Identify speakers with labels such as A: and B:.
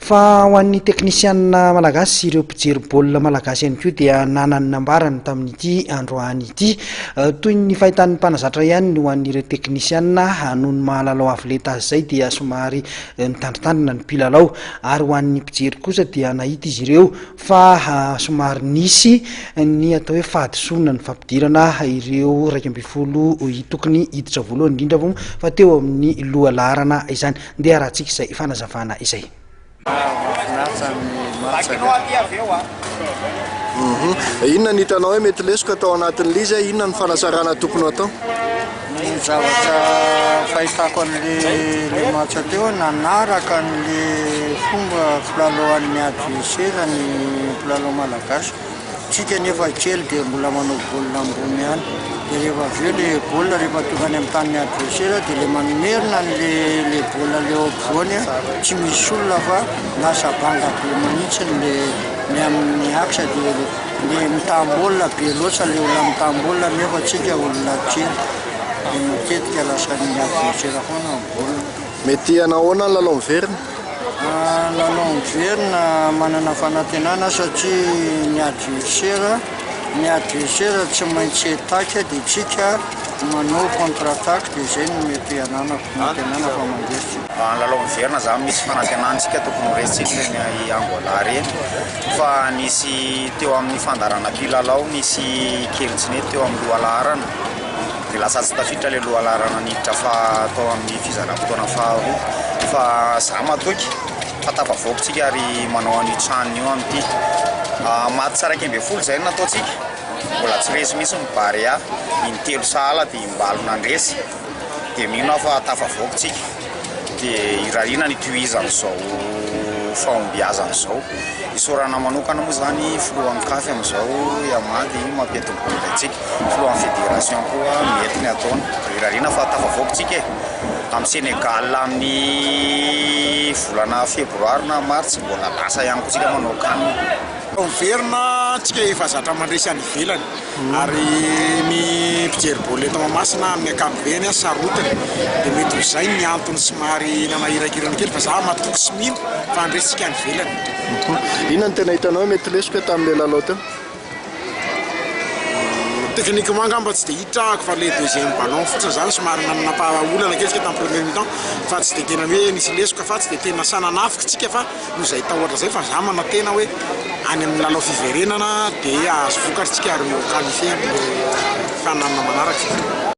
A: fa ho an'ny teknisianina malagasy sy ireo mpijery baolina malagasy ihany koa dia nanany nambarany tamin'ity androany ity toy ny fahitan'ny mpanazatra ihany ho an'ireo teknisianina noho ny mahalalao avoleta azy izay dia somary mitandritandrina ny mpilalao ary ho an'ny mpijery kosa dia nahita izy ireo fa somary nisy ny atao hoe fahadisoana ny fampidirana ireo 12 tokony hiditra voalohany indrindra vo fa teo amin'ny loha laharana izany ndeha rahantsika izay fanazavana izay.
B: Inona ny hitanao hoe mety lesoko atao anatin'ilay izy inona ny fanasarana tokony atao?
C: Ny zavatra fahitako an'le match teo nanaraka an'le fomba filalaoan'ny adversaire ny mpilalao malagasy. Tsika nefa kely dia mbola manao baolina ambony ihany. Dia rehefa avy eo le baolina rehefa tonga any amin'ny tanin'ny adversaire dia le mamerina le baolina le ampovoany tsy misy olona fa lasa banga be manitsy ny amin'ny axa dia le mitam-baolina be loatra le olona mitam-baolina nefa tsika olona kely dia matetika lasa ny adversaire foana ny baolina.
B: Mety anahoana ny lalao miverina?
C: Lalao miverina manana fanantenana satria ny adversaire tsy maintsy attaque dia tsika manao contre-attaque dia izay no mety ananako fanantenana fa mandresy.
D: Lalao miverina zany misy fanantenantsika tokony ho resitsika ny Angola reny fa nisy teo amin'ny fandarana mpilalao nisy kelintsiny teo amin'ny loha laharana dia lasa tsy tafiditra le loha laharana niditra fa tao amin'ny fizaram-potoana faharoa fa za matoky fa tafavoakotsika ary manao an'io tranony io amin'ity maty tsaraky 12 zay nataotsika mbola tsy resy misy mibary in-3 sahala dia imbalona andresy dia mino fa tafavoakotsika dia irarina ny tuizan'izao fahombiazan'izao isorana manokana moa zany filohan'ny kafy amin'izao amady mampiety nybolinaitsika filohan'ny fédération koa mety ny ataony irarina fa tafavoakotsika amin'ny Sénégal amin'ny volana febroary na mars mbola lasa ihany koa tsika manao kanina.
E: Miverina tsika efa zatra mandresy any ivelany ary ny mpijery baolina eto Mahamasina amin'ny ankapobeny sarotiny dia mety ho izay ny antony somary nanahirakirana kely fa za matoky sy mino fa andresitsika any ivelany.
B: Inona ny tena hitanao mety lesoko tamin'ilay lalao teo?
E: Techniquement ngamba tsy dia hitrahako fa le deuxième ballon fotsiny zany somary nanapa-olana kely tamin'ny premier mi-temps fa tsy dia tena hoe nisy lesoka fa tsy dia tena sananafika tsika fa no izay tahoatra zay fa za manantena hoe any amin'ny lalao fiverenana dia azo vokatry tsika ary qualifié amin'ny fananana manaraka.